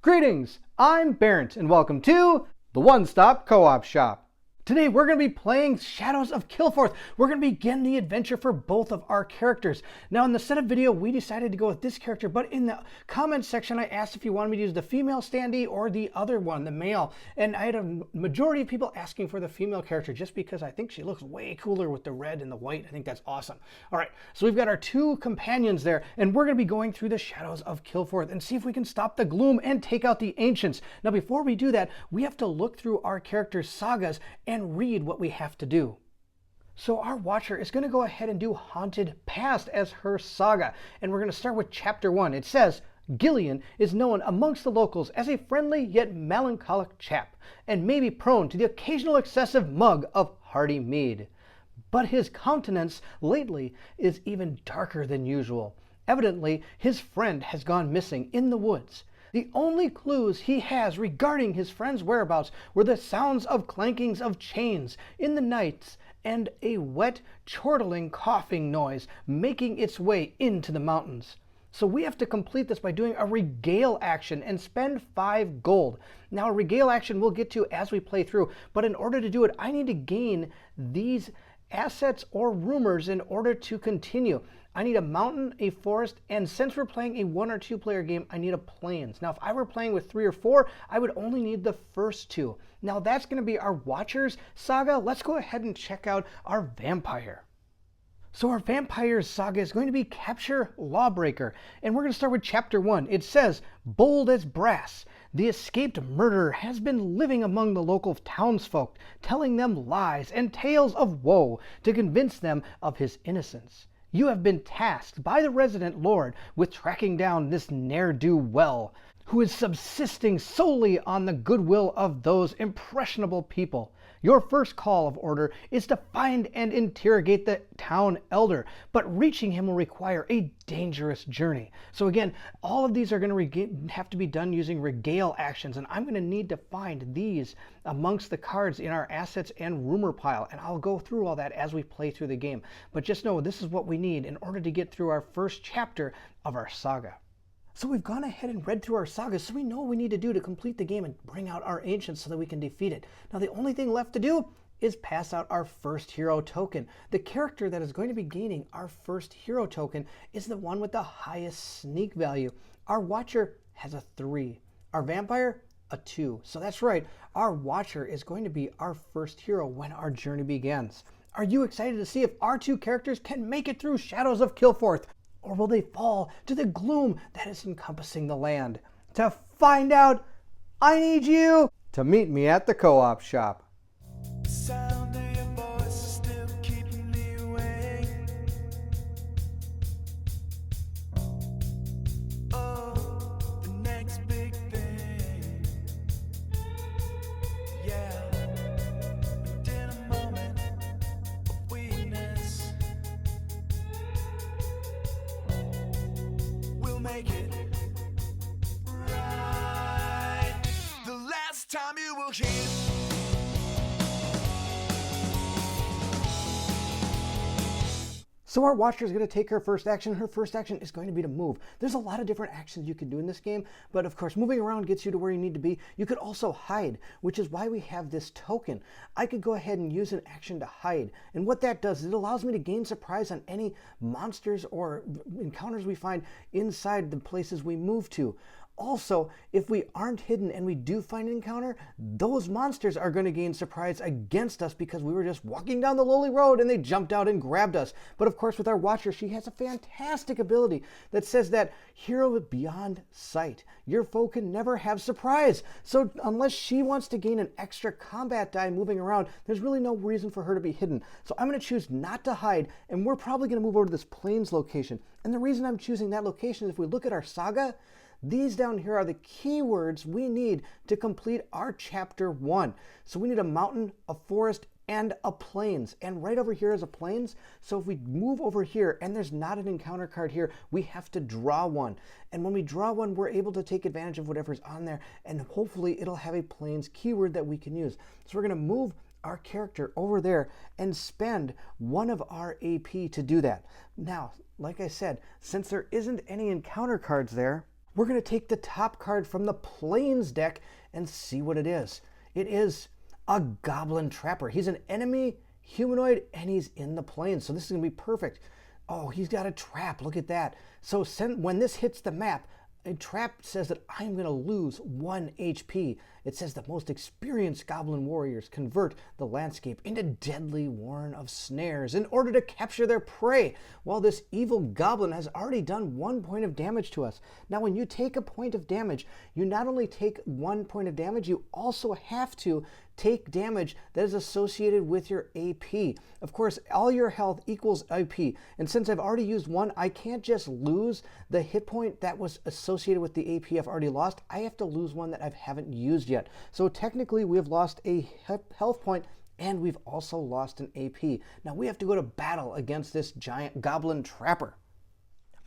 Greetings, I'm Bairnt, and welcome to the One-Stop Co-op Shop. Today we're going to be playing Shadows of Kilforth. We're going to begin the adventure for both of our characters. Now in the setup video we decided to go with this character, but in the comments section I asked if you wanted me to use the female standee or the other one, the male. And I had a majority of people asking for the female character just because I think she looks way cooler with the red and the white. I think that's awesome. Alright, so we've got our two companions there, and we're going to be going through the Shadows of Kilforth and see if we can stop the gloom and take out the ancients. Now before we do that, we have to look through our characters' sagas and read what we have to do. So our watcher is going to go ahead and do Haunted Past as her saga, and we're going to start with chapter 1. It says, Gillian is known amongst the locals as a friendly yet melancholic chap, and may be prone to the occasional excessive mug of hearty mead. But his countenance lately is even darker than usual. Evidently, his friend has gone missing in the woods. The only clues he has regarding his friend's whereabouts were the sounds of clankings of chains in the nights and a wet, chortling coughing noise making its way into the mountains. So we have to complete this by doing a regale action and spend 5 gold. Now a regale action we'll get to as we play through, but in order to do it I need to gain these assets or rumors in order to continue. I need a mountain, a forest, and since we're playing a 1 or 2 player game, I need a plains. Now if I were playing with 3 or 4, I would only need the first 2. Now that's going to be our Watcher's saga. Let's go ahead and check out our vampire. So our vampire's saga is going to be Capture Lawbreaker, and we're going to start with chapter 1. It says, Bold as brass, the escaped murderer has been living among the local townsfolk, telling them lies and tales of woe to convince them of his innocence. You have been tasked by the resident lord with tracking down this ne'er-do-well, who is subsisting solely on the goodwill of those impressionable people. Your first call of order is to find and interrogate the town elder, but reaching him will require a dangerous journey. So again, all of these are going to have to be done using regale actions, and I'm going to need to find these amongst the cards in our assets and rumor pile, and I'll go through all that as we play through the game. But just know this is what we need in order to get through our first chapter of our saga. So we've gone ahead and read through our saga, so we know what we need to do to complete the game and bring out our ancients so that we can defeat it. Now the only thing left to do is pass out our first hero token. The character that is going to be gaining our first hero token is the one with the highest sneak value. Our Watcher has a 3. Our Vampire, a 2. So that's right, our Watcher is going to be our first hero when our journey begins. Are you excited to see if our 2 characters can make it through Shadows of Kilforth? Or will they fall to the gloom that is encompassing the land? To find out, I need you to meet me at the co-op shop. Sound of your voice is still keeping me awake. Oh, the next big thing. Yeah, and in a moment of weakness, we'll make it right. The last time you will hear. So our Watcher is going to take her first action. Her first action is going to be to move. There's a lot of different actions you can do in this game, but of course moving around gets you to where you need to be. You could also hide, which is why we have this token. I could go ahead and use an action to hide, and what that does is it allows me to gain surprise on any monsters or encounters we find inside the places we move to. Also, if we aren't hidden and we do find an encounter, those monsters are going to gain surprise against us because we were just walking down the lowly road and they jumped out and grabbed us. But of course with our Watcher, she has a fantastic ability that says that hero beyond sight. Your foe can never have surprise. So unless she wants to gain an extra combat die moving around, there's really no reason for her to be hidden. So I'm going to choose not to hide, and we're probably going to move over to this plains location. And the reason I'm choosing that location is if we look at our saga, these down here are the keywords we need to complete our chapter 1. So we need a mountain, a forest, and a plains. And right over here is a plains. So if we move over here and there's not an encounter card here, we have to draw one. And when we draw one, we're able to take advantage of whatever's on there, and hopefully it'll have a plains keyword that we can use. So we're going to move our character over there and spend 1 of our AP to do that. Now, like I said, since there isn't any encounter cards there, we're going to take the top card from the Plains deck and see what it is. It is a Goblin Trapper. He's an enemy humanoid and he's in the Plains, so this is going to be perfect. Oh, he's got a trap. Look at that. So when this hits the map, a trap says that I'm going to lose 1 HP. It says the most experienced goblin warriors convert the landscape into deadly warren of snares in order to capture their prey. While this evil goblin has already done 1 point of damage to us. Now, when you take a point of damage, you not only take 1 point of damage, you also have to take damage that is associated with your AP. Of course, all your health equals AP. And since I've already used 1, I can't just lose the hit point that was associated with the AP I've already lost. I have to lose one that I haven't used yet. So technically, we have lost a health point and we've also lost an AP. Now we have to go to battle against this giant Goblin Trapper.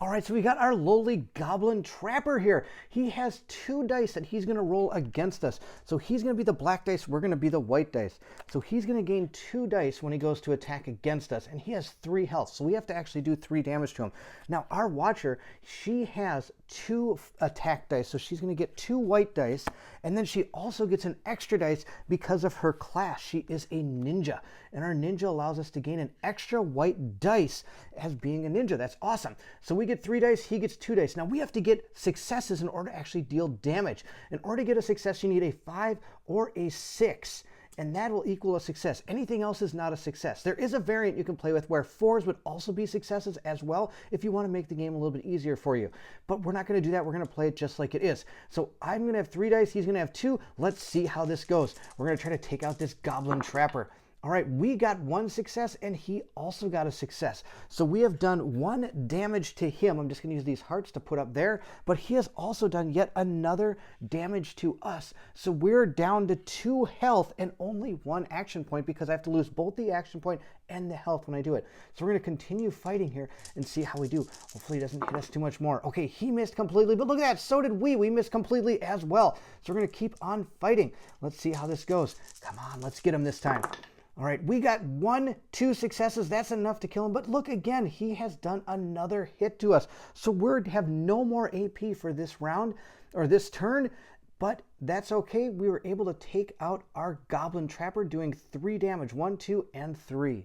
All right, so we got our lowly Goblin Trapper here. He has 2 dice that he's going to roll against us. So he's going to be the black dice, we're going to be the white dice. So he's going to gain 2 dice when he goes to attack against us, and he has 3 health. So we have to actually do 3 damage to him. Now, our Watcher, she has 2 attack dice, so she's going to get 2 white dice, and then she also gets an extra dice because of her class. She is a ninja, and our ninja allows us to gain an extra white dice as being a ninja. That's awesome. So we get 3 dice, he gets 2 dice. Now we have to get successes in order to actually deal damage. In order to get a success, you need a 5 or a 6. And that will equal a success. Anything else is not a success. There is a variant you can play with where 4s would also be successes as well if you want to make the game a little bit easier for you. But we're not going to do that. We're going to play it just like it is. So I'm going to have 3 dice. He's going to have 2. Let's see how this goes. We're going to try to take out this Goblin Trapper. All right, we got 1 success and he also got a success. So we have done 1 damage to him. I'm just going to use these hearts to put up there, but he has also done yet another damage to us. So we're down to 2 health and only 1 action point because I have to lose both the action point and the health when I do it. So we're going to continue fighting here and see how we do. Hopefully he doesn't hit us too much more. Okay, he missed completely, but look at that, so did we. We missed completely as well. So we're going to keep on fighting. Let's see how this goes. Come on, let's get him this time. All right, we got 2 successes. That's enough to kill him. But look again, he has done another hit to us. So we have no more AP for this round or this turn, but that's okay. We were able to take out our Goblin Trapper doing 3 damage, 1, 2, and 3.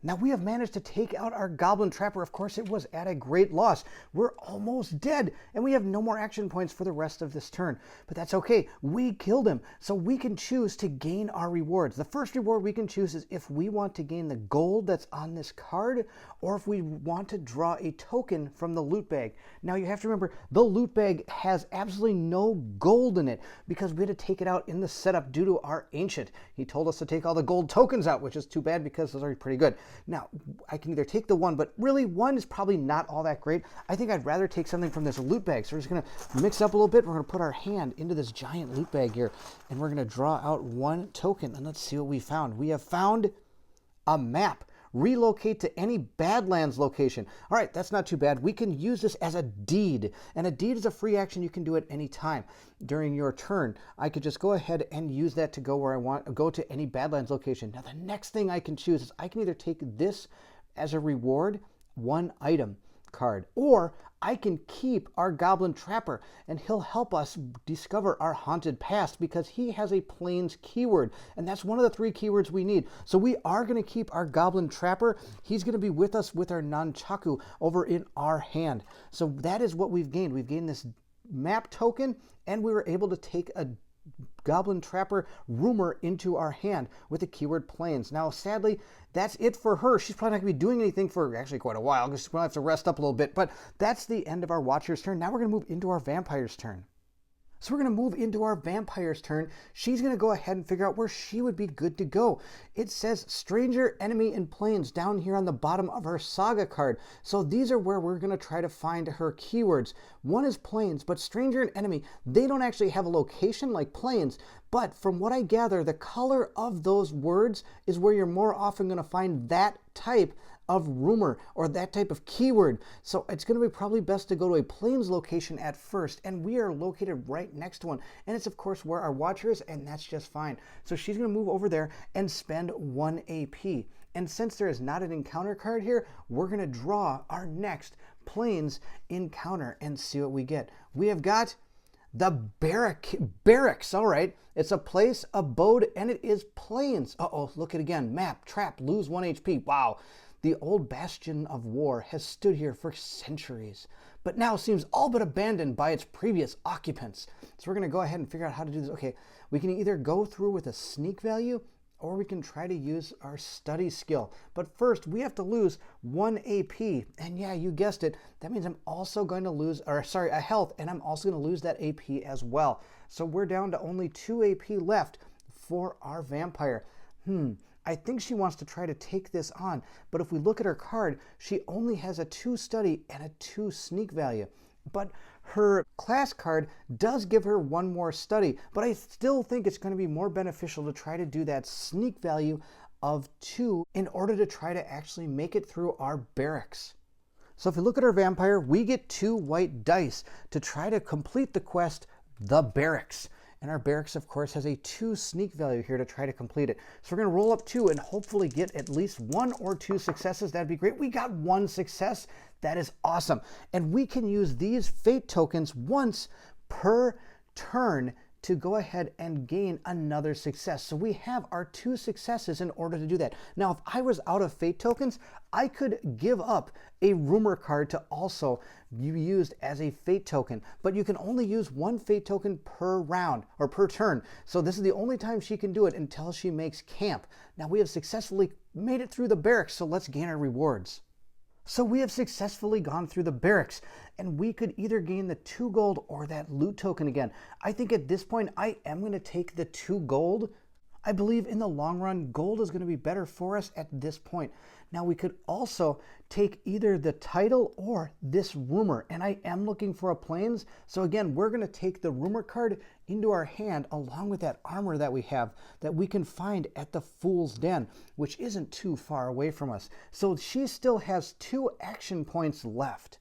Now we have managed to take out our Goblin Trapper. Of course, it was at a great loss. We're almost dead, and we have no more action points for the rest of this turn. But that's okay. We killed him, so we can choose to gain our rewards. The first reward we can choose is if we want to gain the gold that's on this card, or if we want to draw a token from the loot bag. Now you have to remember, the loot bag has absolutely no gold in it because we had to take it out in the setup due to our ancient. He told us to take all the gold tokens out, which is too bad because those are pretty good. Now, I can either take the 1, but really 1 is probably not all that great. I think I'd rather take something from this loot bag. So we're just going to mix up a little bit. We're going to put our hand into this giant loot bag here, and we're going to draw out 1 token, and let's see what we found. We have found a map. Relocate to any Badlands location. All right, that's not too bad. We can use this as a deed, and a deed is a free action you can do at any time during your turn. I could just go ahead and use that to go where I want, go to any Badlands location. Now, the next thing I can choose is I can either take this as a reward, 1 item card, or I can keep our Goblin Trapper and he'll help us discover our haunted past because he has a Plains keyword, and that's one of the 3 keywords we need. So we are going to keep our Goblin Trapper. He's going to be with us with our nunchaku over in our hand. So that is what we've gained. We've gained this map token, and we were able to take a Goblin Trapper rumor into our hand with the keyword Plains. Now, sadly, that's it for her. She's probably not going to be doing anything for actually quite a while because she's going to have to rest up a little bit. But that's the end of our Watcher's turn. Now we're going to move into our Vampire's turn. So we're going to move into our Vampire's turn. She's going to go ahead and figure out where she would be good to go. It says Stranger, Enemy, and Plains down here on the bottom of her Saga card. So these are where we're going to try to find her keywords. One is Plains, but Stranger and Enemy, they don't actually have a location like Plains. But from what I gather, the color of those words is where you're more often going to find that type of rumor or that type of keyword. So it's going to be probably best to go to a Plains location at first, and we are located right next to one, and it's of course where our Watcher is, and that's just fine. So she's going to move over there and spend 1 AP, and since there is not an encounter card here, we're going to draw our next Plains Encounter and see what we get. We have got the barracks. All right, it's a place, abode, and it is plains. Uh-oh, look at it again. Map, trap, lose 1 HP. Wow. The old bastion of war has stood here for centuries, but now seems all but abandoned by its previous occupants. So we're going to go ahead and figure out how to do this. Okay, we can either go through with a sneak value, or we can try to use our study skill. But first, we have to lose 1 AP. And yeah, you guessed it, that means I'm also going to lose, a health, and I'm also going to lose that AP as well. So we're down to only 2 AP left for our vampire. I think she wants to try to take this on, but if we look at her card, she only has a 2 study and a 2 sneak value. But her class card does give her 1 more study, but I still think it's going to be more beneficial to try to do that sneak value of 2 in order to try to actually make it through our barracks. So if we look at our vampire, we get 2 white dice to try to complete the quest, the barracks. And our barracks, of course, has a 2 sneak value here to try to complete it. So we're going to roll up 2 and hopefully get at least 1 or 2 successes. That'd be great. We got 1 success. That is awesome. And we can use these fate tokens once per turn to go ahead and gain another success. So we have our 2 successes in order to do that. Now, if I was out of fate tokens, I could give up a rumor card to also be used as a fate token, but you can only use 1 fate token per round or per turn. So this is the only time she can do it until she makes camp. Now we have successfully made it through the barracks, so let's gain our rewards. So we have successfully gone through the barracks, and we could either gain the 2 gold or that loot token again. I think at this point I am going to take the 2 gold. I believe in the long run, gold is going to be better for us at this point. Now we could also take either the title or this rumor, and I am looking for a plains. So again, we're going to take the rumor card into our hand along with that armor that we have that we can find at the Fool's Den, which isn't too far away from us. So she still has 2 action points left.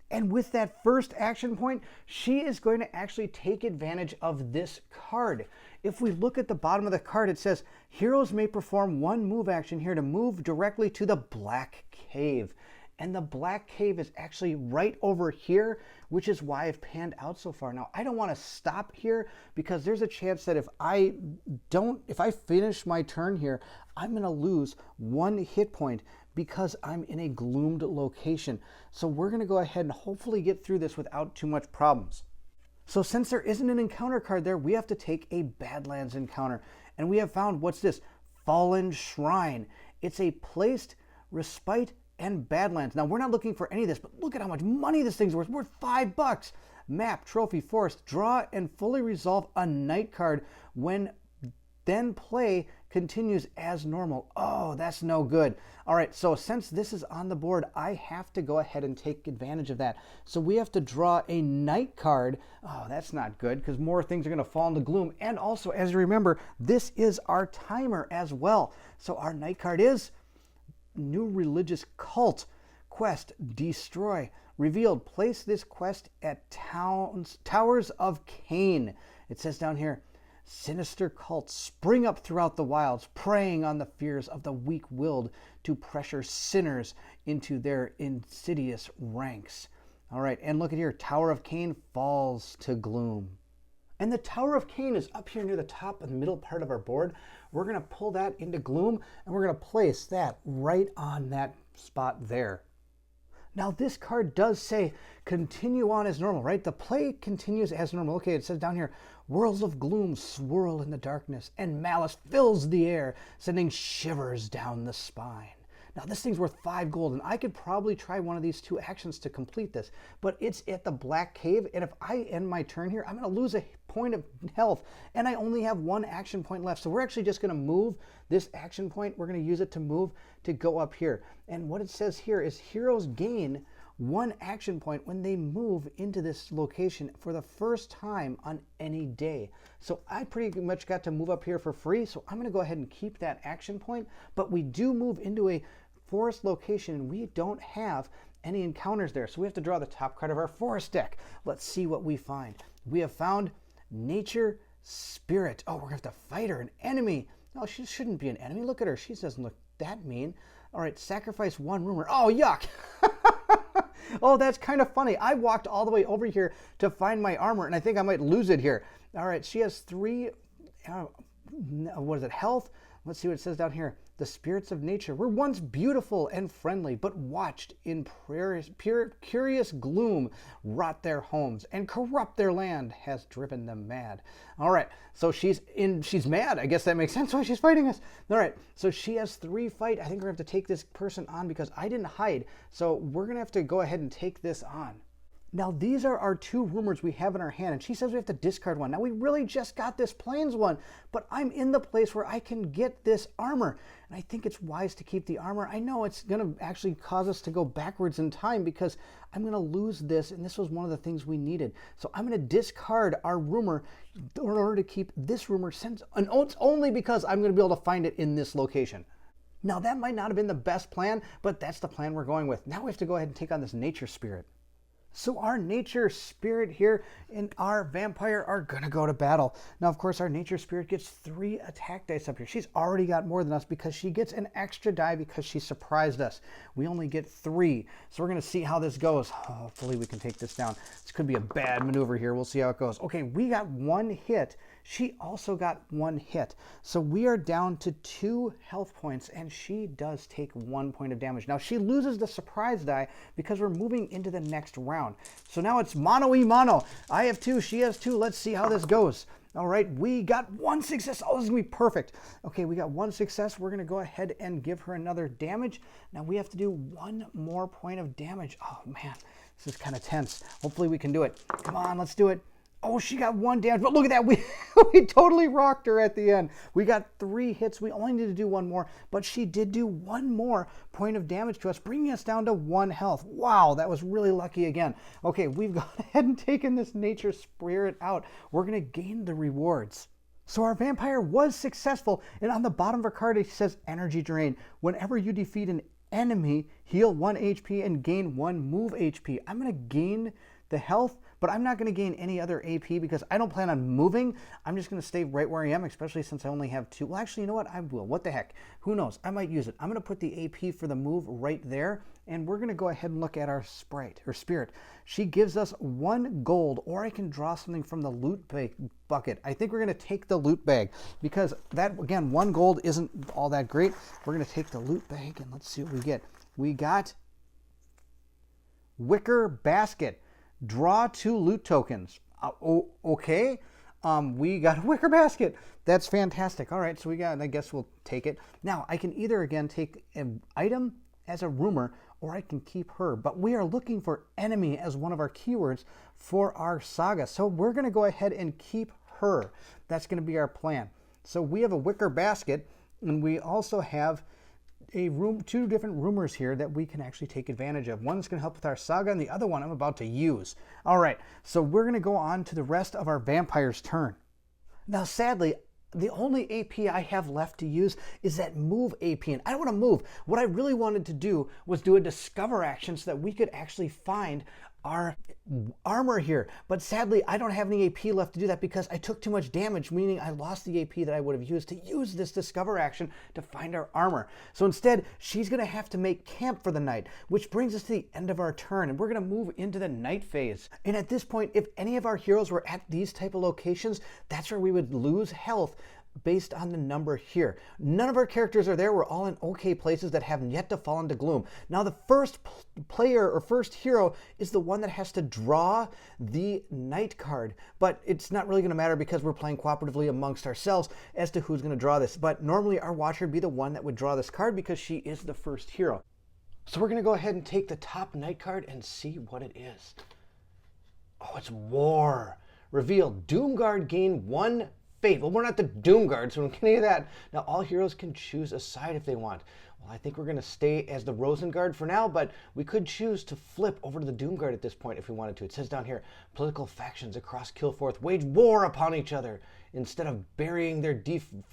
And with that first action point, she is going to actually take advantage of this card. If we look at the bottom of the card, it says, heroes may perform 1 move action here to move directly to the Black Cave. And the Black Cave is actually right over here, which is why I've panned out so far. Now, I don't want to stop here because there's a chance that if I finish my turn here, I'm going to lose 1 hit point because I'm in a gloomed location. So we're going to go ahead and hopefully get through this without too much problems. So since there isn't an encounter card there, we have to take a Badlands Encounter. And we have found, what's this? Fallen Shrine. It's a placed respite and Badlands. Now, we're not looking for any of this, but look at how much money this thing's worth. Worth $5. Map, trophy, forest, draw, and fully resolve a night card when then play continues as normal. Oh, that's no good. All right, so since this is on the board, I have to go ahead and take advantage of that. So we have to draw a night card. Oh, that's not good because more things are going to fall into gloom. And also, as you remember, this is our timer as well. So our night card is New Religious Cult. Quest, destroy. Revealed, place this quest at Towers of Cain. It says down here, sinister cults spring up throughout the wilds, preying on the fears of the weak-willed to pressure sinners into their insidious ranks. All right, and look at here, Tower of Cain falls to gloom. And the Tower of Cain is up here near the top of the middle part of our board. We're going to pull that into gloom, and we're going to place that right on that spot there. Now, this card does say continue on as normal, right? The play continues as normal. Okay, it says down here, whirls of gloom swirl in the darkness, and malice fills the air, sending shivers down the spine. Now, this thing's worth 5 gold, and I could probably try one of these 2 actions to complete this, but it's at the Black Cave, and if I end my turn here, I'm going to lose a point of health, and I only have 1 action point left. So we're actually just going to move this action point. We're going to use it to move to go up here. And what it says here is heroes gain 1 action point when they move into this location for the first time on any day. So I pretty much got to move up here for free, so I'm going to go ahead and keep that action point, but we do move into a forest location, and we don't have any encounters there. So we have to draw the top card of our forest deck. Let's see what we find. We have found Nature Spirit. Oh, we're going to have to fight her, an enemy. No, she shouldn't be an enemy. Look at her. She doesn't look that mean. All right, sacrifice 1 rumor. Oh, yuck. Oh, that's kind of funny. I walked all the way over here to find my armor, and I think I might lose it here. All right, she has 3, what is it, health? Let's see what it says down here. The spirits of nature were once beautiful and friendly, but watched in curious gloom rot their homes and corrupt their land has driven them mad. All right, so she's mad. I guess that makes sense why she's fighting us. All right, so she has 3 fight. I think we're going to have to take this person on because I didn't hide. So we're going to have to go ahead and take this on. Now, these are our 2 rumors we have in our hand, and she says we have to discard one. Now, we really just got this plains one, but I'm in the place where I can get this armor, and I think it's wise to keep the armor. I know it's going to actually cause us to go backwards in time because I'm going to lose this, and this was one of the things we needed. So I'm going to discard our rumor in order to keep this rumor, and it's only because I'm going to be able to find it in this location. Now, that might not have been the best plan, but that's the plan we're going with. Now we have to go ahead and take on this nature spirit. So our nature spirit here and our vampire are going to go to battle. Now, of course, our nature spirit gets 3 attack dice up here. She's already got more than us because she gets an extra die because she surprised us. We only get 3. So we're going to see how this goes. Hopefully we can take this down. This could be a bad maneuver here. We'll see how it goes. Okay, we got 1 hit. She also got 1 hit. So we are down to 2 health points, and she does take 1 point of damage. Now, she loses the surprise die because we're moving into the next round. So now it's mano-y-mano. I have 2, she has 2. Let's see how this goes. All right, we got 1 success. Oh, this is going to be perfect. Okay, we got 1 success. We're going to go ahead and give her another damage. Now we have to do 1 more point of damage. Oh, man, this is kind of tense. Hopefully we can do it. Come on, let's do it. Oh, she got 1 damage, but look at that. We totally rocked her at the end. We got 3 hits. We only need to do 1 more, but she did do 1 more point of damage to us, bringing us down to 1 health. Wow, that was really lucky again. Okay, we've gone ahead and taken this nature spirit out. We're going to gain the rewards. So our vampire was successful, and on the bottom of her card, it says energy drain. Whenever you defeat an enemy, heal 1 HP and gain 1 move HP. I'm going to gain the health, but I'm not going to gain any other AP because I don't plan on moving. I'm just going to stay right where I am, especially since I only have 2. Well, actually, you know what? I will. What the heck? Who knows? I might use it. I'm going to put the AP for the move right there, and we're going to go ahead and look at our sprite, or spirit. She gives us 1 gold, or I can draw something from the loot bucket. I think we're going to take the loot bag because that, again, 1 gold isn't all that great. We're going to take the loot bag, and let's see what we get. We got wicker basket. Draw 2 loot tokens. Okay. We got a wicker basket. That's fantastic. All right, so we got, I guess we'll take it. Now, I can either, again, take an item as a rumor, or I can keep her. But we are looking for enemy as one of our keywords for our saga. So we're going to go ahead and keep her. That's going to be our plan. So we have a wicker basket, and we also have 2 different rumors here that we can actually take advantage of. One's going to help with our saga, and the other one I'm about to use. All right, so we're going to go on to the rest of our vampire's turn. Now, sadly, the only AP I have left to use is that move AP, and I don't want to move. What I really wanted to do was do a discover action so that we could actually find our armor here, but sadly I don't have any AP left to do that because I took too much damage, meaning I lost the AP that I would have used to use this discover action to find our armor. So instead, she's going to have to make camp for the night, which brings us to the end of our turn, and we're going to move into the night phase. And at this point, if any of our heroes were at these type of locations, that's where we would lose health based on the number here. None of our characters are there. We're all in okay places that have yet to fall into gloom. Now, the first player or first hero is the one that has to draw the night card, but it's not really going to matter because we're playing cooperatively amongst ourselves as to who's going to draw this. But normally our watcher would be the one that would draw this card because she is the first hero. So we're going to go ahead and take the top night card and see what it is. Oh, it's War. Reveal. Doomguard gain 1 fate. Well, we're not the Doomguard, so we don't get any of that. Now, all heroes can choose a side if they want. Well, I think we're going to stay as the Rosengard for now, but we could choose to flip over to the Doomguard at this point if we wanted to. It says down here, political factions across Kilforth wage war upon each other instead of burying their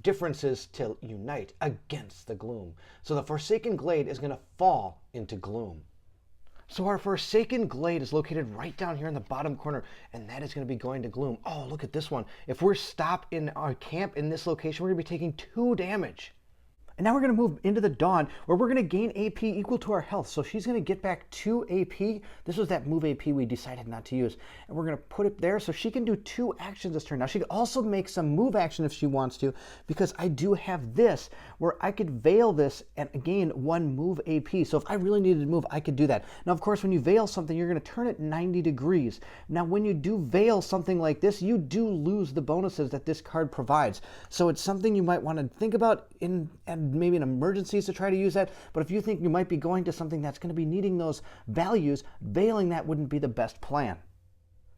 differences to unite against the gloom. So the Forsaken Glade is going to fall into gloom. So our Forsaken Glade is located right down here in the bottom corner, and that is going to be going to gloom. Oh, look at this one. If we're stopped in our camp in this location, we're going to be taking 2 damage. And now we're going to move into the Dawn, where we're going to gain AP equal to our health. So she's going to get back 2 AP. This was that move AP we decided not to use. And we're going to put it there so she can do 2 actions this turn. Now she could also make some move action if she wants to, because I do have this, where I could veil this and gain 1 move AP. So if I really needed to move, I could do that. Now, of course, when you veil something, you're going to turn it 90 degrees. Now, when you do veil something like this, you do lose the bonuses that this card provides. So it's something you might want to think about and maybe in emergencies to try to use that. But if you think you might be going to something that's going to be needing those values, veiling that wouldn't be the best plan.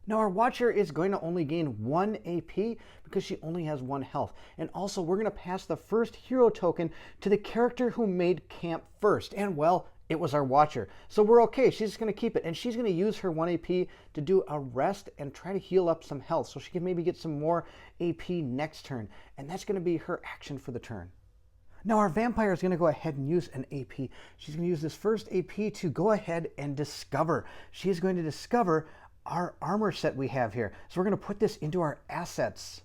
Now our Watcher is going to only gain 1 AP because she only has 1 health. And also we're going to pass the first hero token to the character who made camp first. And well, it was our Watcher. So we're okay. She's just going to keep it. And she's going to use her 1 AP to do a rest and try to heal up some health. So she can maybe get some more AP next turn. And that's going to be her action for the turn. Now our Vampire is going to go ahead and use an AP. She's going to use this first AP to go ahead and discover. She is going to discover our armor set we have here. So we're going to put this into our assets.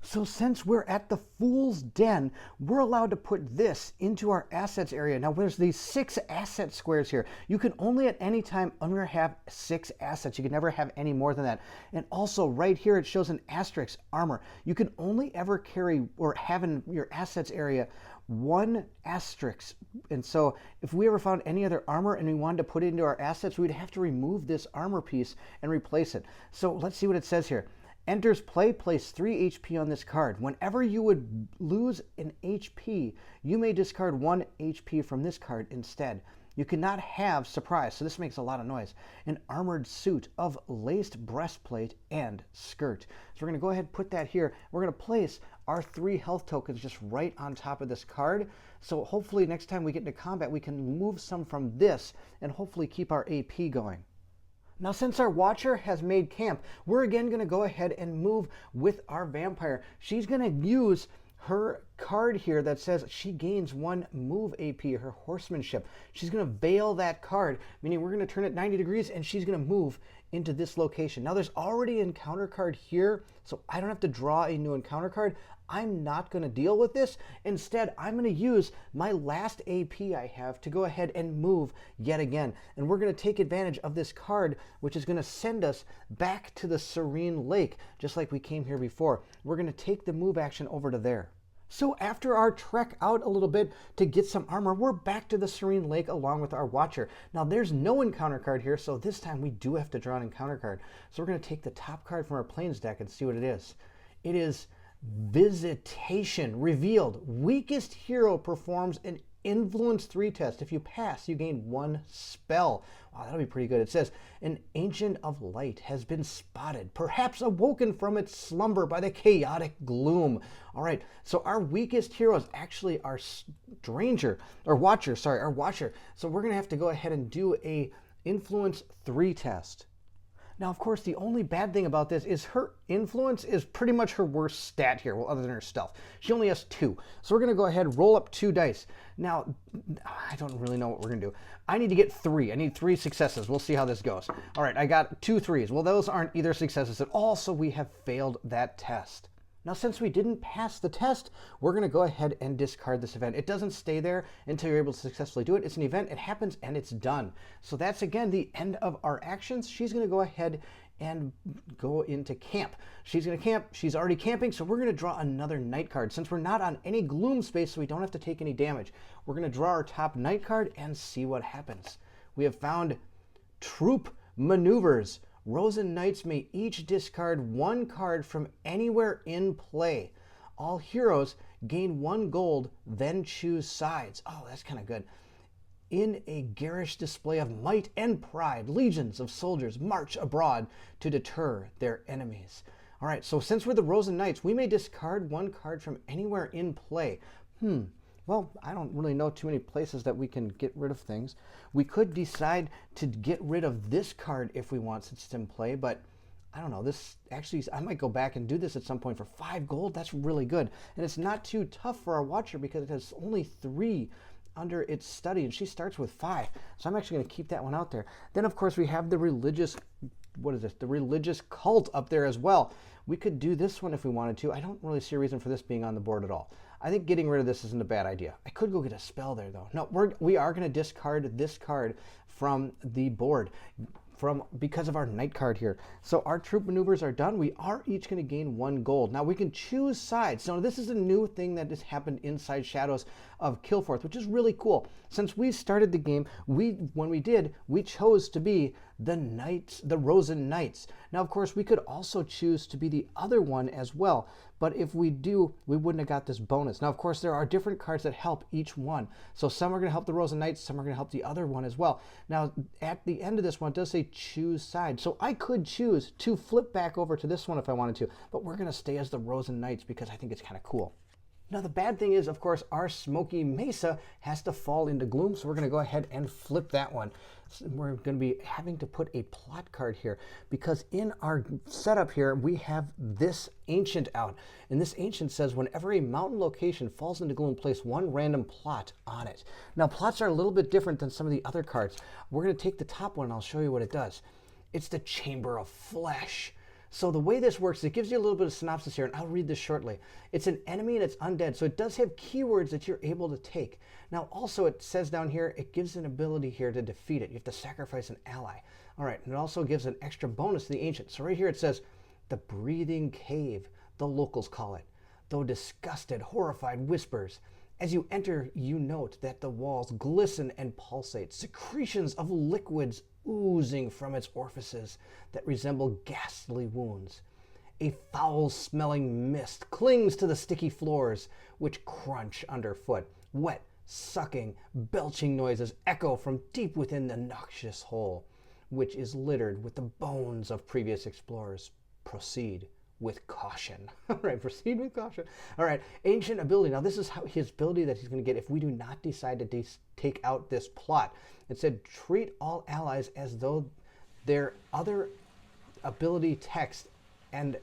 So since we're at the Fool's Den, we're allowed to put this into our assets area. Now there's these 6 asset squares here. You can only at any time under have 6 assets. You can never have any more than that. And also right here it shows an asterisk, armor. You can only ever carry or have in your assets area 1 asterisk. And so if we ever found any other armor and we wanted to put it into our assets, we'd have to remove this armor piece and replace it. So let's see what it says here. Enters play, place 3 HP on this card. Whenever you would lose an HP, you may discard 1 HP from this card instead. You cannot have surprise, so this makes a lot of noise. An armored suit of laced breastplate and skirt. So we're going to go ahead and put that here. We're going to place our 3 health tokens just right on top of this card. So hopefully next time we get into combat, we can move some from this and hopefully keep our AP going. Now, since our Watcher has made camp, we're again going to go ahead and move with our Vampire. She's going to use her card here that says she gains 1 move AP, her horsemanship. She's going to veil that card, meaning we're going to turn it 90 degrees and she's going to move into this location. Now, there's already an encounter card here, so I don't have to draw a new encounter card. I'm not going to deal with this. Instead, I'm going to use my last AP I have to go ahead and move yet again. And we're going to take advantage of this card, which is going to send us back to the Serene Lake, just like we came here before. We're going to take the move action over to there. So after our trek out a little bit to get some armor, we're back to the Serene Lake along with our Watcher. Now there's no encounter card here, so this time we do have to draw an encounter card. So we're going to take the top card from our Plains deck and see what it is. It is Visitation. Revealed. Weakest hero performs an Influence 3 test. If you pass, you gain 1 spell. Wow, that'll be pretty good. It says, an Ancient of Light has been spotted, perhaps awoken from its slumber by the chaotic gloom. All right, so our weakest hero is actually our Watcher. So we're going to have to go ahead and do a Influence 3 test. Now, of course, the only bad thing about this is her influence is pretty much her worst stat here, well, other than her stealth. She only has 2. So we're going to go ahead and roll up 2 dice. Now, I don't really know what we're going to do. I need to get 3. I need 3 successes. We'll see how this goes. All right, I got 2 3s. Well, those aren't either successes at all, so we have failed that test. Now, since we didn't pass the test, we're going to go ahead and discard this event. It doesn't stay there until you're able to successfully do it. It's an event, it happens, and it's done. So that's, again, the end of our actions. She's going to go ahead and go into camp. She's going to camp. She's already camping, so we're going to draw another night card. Since we're not on any gloom space, so we don't have to take any damage, we're going to draw our top night card and see what happens. We have found Troop Maneuvers. Rosen Knights may each discard 1 card from anywhere in play. All heroes gain 1 gold, then choose sides. Oh, that's kind of good. In a garish display of might and pride, legions of soldiers march abroad to deter their enemies. All right, so since we're the Rosen Knights, we may discard 1 card from anywhere in play. Well, I don't really know too many places that we can get rid of things. We could decide to get rid of this card if we want, since it's in play, but I don't know. This actually, I might go back and do this at some point for 5 gold. That's really good. And it's not too tough for our Watcher because it has only 3 under its study, and she starts with 5. So I'm actually going to keep that one out there. Then, of course, we have the religious, the religious cult up there as well. We could do this one if we wanted to. I don't really see a reason for this being on the board at all. I think getting rid of this isn't a bad idea. I could go get a spell there though. No, we are going to discard this card from the board because of our knight card here. So our troop maneuvers are done. We are each going to gain 1 gold. Now we can choose sides. Now this is a new thing that has happened inside Shadows of Kilforth, which is really cool. Since we started the game, when we chose to be the Knights, the Rosen Knights. Now of course we could also choose to be the other one as well, but if we do, we wouldn't have got this bonus. Now of course there are different cards that help each one. So some are going to help the Rosen Knights, some are going to help the other one as well. Now at the end of this one it does say choose side. So I could choose to flip back over to this one if I wanted to, but we're going to stay as the Rosen Knights because I think it's kind of cool. Now the bad thing is, of course, our smoky mesa has to fall into gloom, so we're going to go ahead and flip that one. So we're going to be having to put a plot card here because in our setup here we have this ancient out, and this ancient says whenever a mountain location falls into gloom, place 1 random plot on it. Now plots are a little bit different than some of the other cards. We're going to take the top one and I'll show you what it does. It's the Chamber of Flesh. So the way this works, it gives you a little bit of synopsis here, and I'll read this shortly. It's an enemy and it's undead, so it does have keywords that you're able to take. Now also it says down here, it gives an ability here to defeat it. You have to sacrifice an ally. All right, and it also gives an extra bonus to the ancient. So right here it says, the breathing cave, the locals call it. Though disgusted, horrified whispers. As you enter, you note that the walls glisten and pulsate, secretions of liquids oozing from its orifices that resemble ghastly wounds. A foul-smelling mist clings to the sticky floors, which crunch underfoot. Wet, sucking, belching noises echo from deep within the noxious hole, which is littered with the bones of previous explorers. Proceed with caution. All right, proceed with caution. All right, ancient ability. Now this is his ability that he's going to get if we do not decide to take out this plot. It said treat all allies as though their other ability text and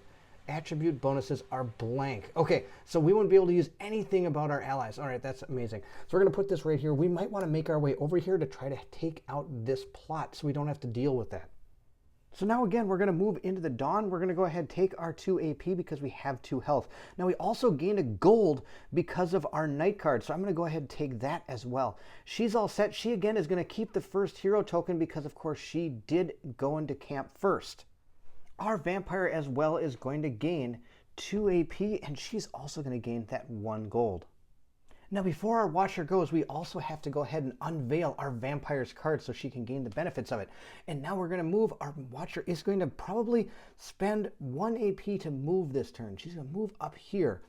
attribute bonuses are blank. Okay, so we won't be able to use anything about our allies. All right, that's amazing. So we're going to put this right here. We might want to make our way over here to try to take out this plot so we don't have to deal with that. So now again, we're going to move into the dawn. We're going to go ahead and take our 2 AP because we have 2 health. Now we also gained a gold because of our knight card. So I'm going to go ahead and take that as well. She's all set. She again is going to keep the first hero token because of course she did go into camp first. Our vampire as well is going to gain 2 AP and she's also going to gain that 1 gold. Now before our watcher goes, we also have to go ahead and unveil our vampire's card so she can gain the benefits of it. And now we're going to move. Our watcher is going to probably spend 1 AP to move this turn. She's going to move up here.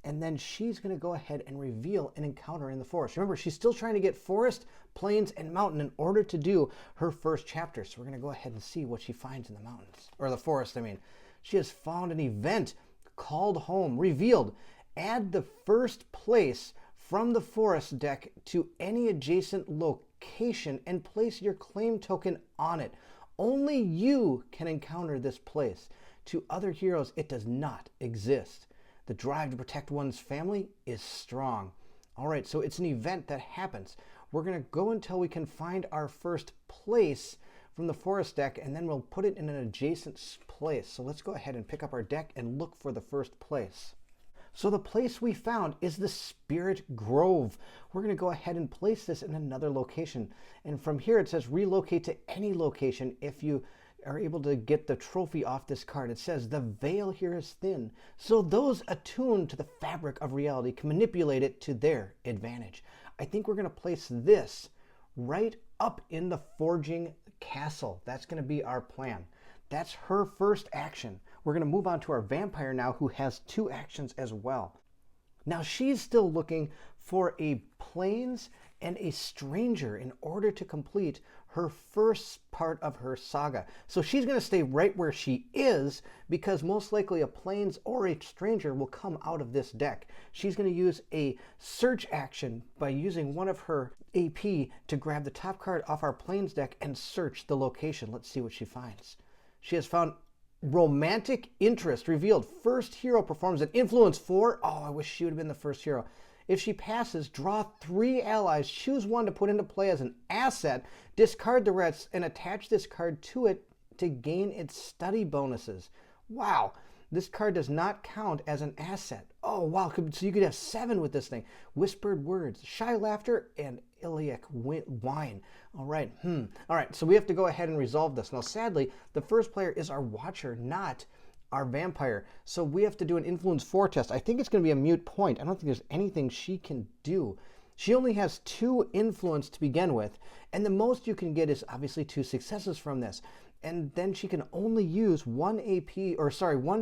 And then she's going to go ahead and reveal an encounter in the forest. Remember, she's still trying to get forest, plains, and mountain in order to do her first chapter. So we're going to go ahead and see what she finds in the mountains. Or the forest, I mean. She has found an event called home. Revealed. Add the first place from the forest deck to any adjacent location and place your claim token on it. Only you can encounter this place. To other heroes, it does not exist. The drive to protect one's family is strong. All right, so it's an event that happens. We're going to go until we can find our first place from the forest deck, and then we'll put it in an adjacent place. So let's go ahead and pick up our deck and look for the first place. So the place we found is the Spirit Grove. We're going to go ahead and place this in another location. And from here it says relocate to any location if you are able to get the trophy off this card. It says the veil here is thin, so those attuned to the fabric of reality can manipulate it to their advantage. I think we're going to place this right up in the forging castle. That's going to be our plan. That's her first action. We're going to move on to our vampire now, who has 2 actions as well. Now she's still looking for a plains and a stranger in order to complete her first part of her saga. So she's going to stay right where she is because most likely a plains or a stranger will come out of this deck. She's going to use a search action by using one of her AP to grab the top card off our plains deck and search the location. Let's see what she finds. She has found romantic interest revealed. First hero performs an influence 4. Oh, I wish she would have been the first hero. If she passes, draw 3 allies, choose one to put into play as an asset, discard the rest, and attach this card to it to gain its study bonuses. Wow, this card does not count as an asset. Oh, Oh, wow. So you could have 7 with this thing. Whispered words, shy laughter, and iliac wine. All right. All right. So we have to go ahead and resolve this. Now, sadly, the first player is our watcher, not our vampire. So we have to do an influence 4 test. I think it's going to be a moot point. I don't think there's anything she can do. She only has 2 influence to begin with, and the most you can get is obviously 2 successes from this. And then she can only use 1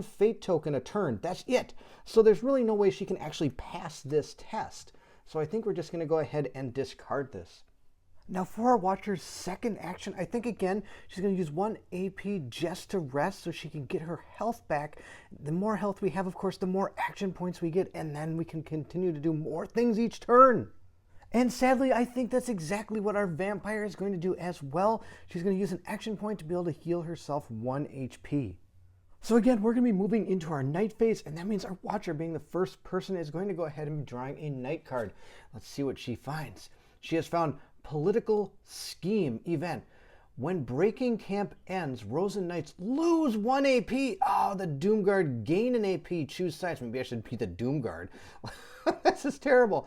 fate token a turn. That's it. So there's really no way she can actually pass this test. So I think we're just going to go ahead and discard this. Now for our watcher's second action, I think again, she's going to use 1 AP just to rest so she can get her health back. The more health we have, of course, the more action points we get, and then we can continue to do more things each turn. And sadly, I think that's exactly what our vampire is going to do as well. She's going to use an action point to be able to heal herself 1 HP. So again, we're going to be moving into our night phase, and that means our watcher, being the first person, is going to go ahead and be drawing a night card. Let's see what she finds. She has found Political Scheme Event. When breaking camp ends, Rosen Knights lose 1 AP. Oh, the Doomguard gain an AP. Choose sides. Maybe I should be the Doomguard. This is terrible.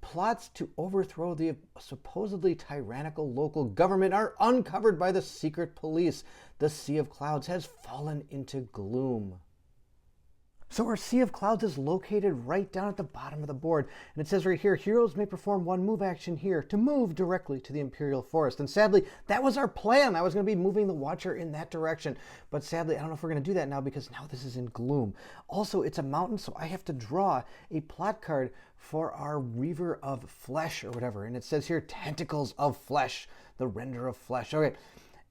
Plots to overthrow the supposedly tyrannical local government are uncovered by the secret police. The Sea of Clouds has fallen into gloom. So our Sea of Clouds is located right down at the bottom of the board. And it says right here, heroes may perform 1 move action here to move directly to the Imperial Forest. And sadly, that was our plan. I was going to be moving the Watcher in that direction. But sadly, I don't know if we're going to do that now because now this is in gloom. Also, it's a mountain, so I have to draw a plot card for our Reaver of Flesh or whatever. And it says here, Tentacles of Flesh, the Render of Flesh. Okay,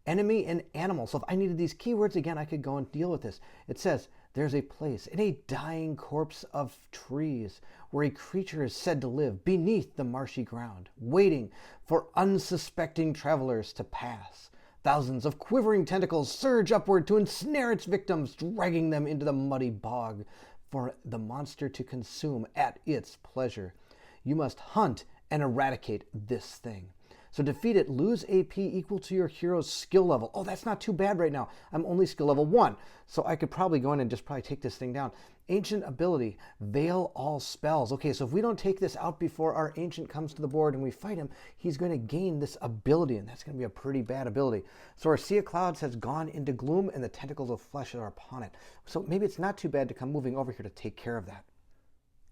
enemy and animal. So if I needed these keywords again, I could go and deal with this. It says, there's a place in a dying corpse of trees where a creature is said to live beneath the marshy ground, waiting for unsuspecting travelers to pass. Thousands of quivering tentacles surge upward to ensnare its victims, dragging them into the muddy bog for the monster to consume at its pleasure. You must hunt and eradicate this thing. So defeat it, lose AP equal to your hero's skill level. Oh, that's not too bad right now. I'm only skill level 1. So I could probably go in and just probably take this thing down. Ancient ability, veil all spells. Okay, so if we don't take this out before our ancient comes to the board and we fight him, he's going to gain this ability, and that's going to be a pretty bad ability. So our Sea of Clouds has gone into gloom, and the Tentacles of Flesh are upon it. So maybe it's not too bad to come moving over here to take care of that.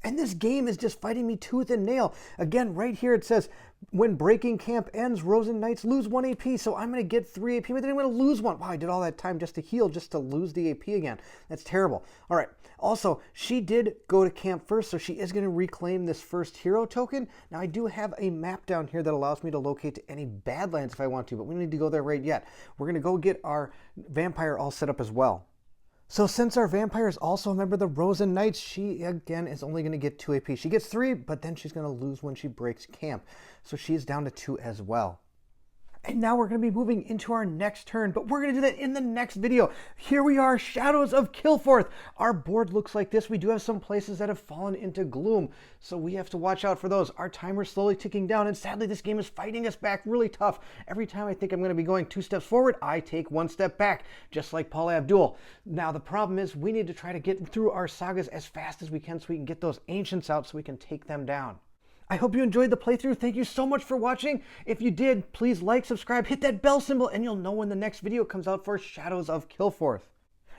And this game is just fighting me tooth and nail. Again, right here it says, when breaking camp ends, Rosen Knights lose 1 AP. So I'm going to get 3 AP, but then I'm going to lose 1. Wow, I did all that time just to heal, just to lose the AP again. That's terrible. All right. Also, she did go to camp first, so she is going to reclaim this first hero token. Now, I do have a map down here that allows me to locate to any Badlands if I want to, but we don't need to go there right yet. We're going to go get our vampire all set up as well. So since our vampire is also a member of the Rosen Knights, she, again, is only going to get 2 AP. She gets 3, but then she's going to lose when she breaks camp. So she's down to 2 as well. And now we're going to be moving into our next turn, but we're going to do that in the next video. Here we are, Shadows of Kilforth. Our board looks like this. We do have some places that have fallen into gloom, so we have to watch out for those. Our timer's slowly ticking down, and sadly, this game is fighting us back really tough. Every time I think I'm going to be going 2 steps forward, I take 1 step back, just like Paul Abdul. Now, the problem is we need to try to get through our sagas as fast as we can so we can get those ancients out so we can take them down. I hope you enjoyed the playthrough. Thank you so much for watching. If you did, please like, subscribe, hit that bell symbol, and you'll know when the next video comes out for Shadows of Kilforth.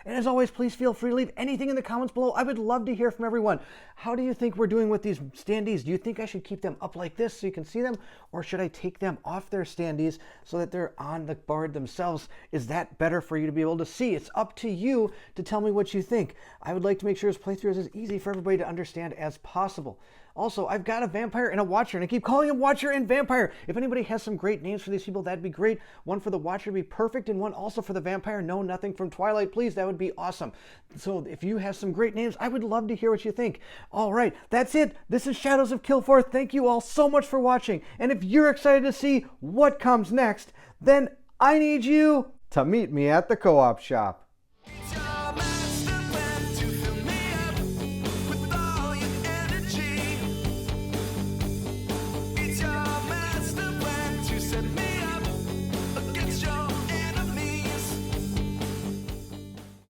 And as always, please feel free to leave anything in the comments below. I would love to hear from everyone. How do you think we're doing with these standees? Do you think I should keep them up like this so you can see them? Or should I take them off their standees so that they're on the board themselves? Is that better for you to be able to see? It's up to you to tell me what you think. I would like to make sure this playthrough is as easy for everybody to understand as possible. Also, I've got a vampire and a watcher, and I keep calling him Watcher and Vampire. If anybody has some great names for these people, that'd be great. One for the Watcher would be perfect, and one also for the vampire. No, nothing from Twilight, please. That would be awesome. So if you have some great names, I would love to hear what you think. All right, that's it. This is Shadows of Kilforth. Thank you all so much for watching. And if you're excited to see what comes next, then I need you to meet me at the co-op shop.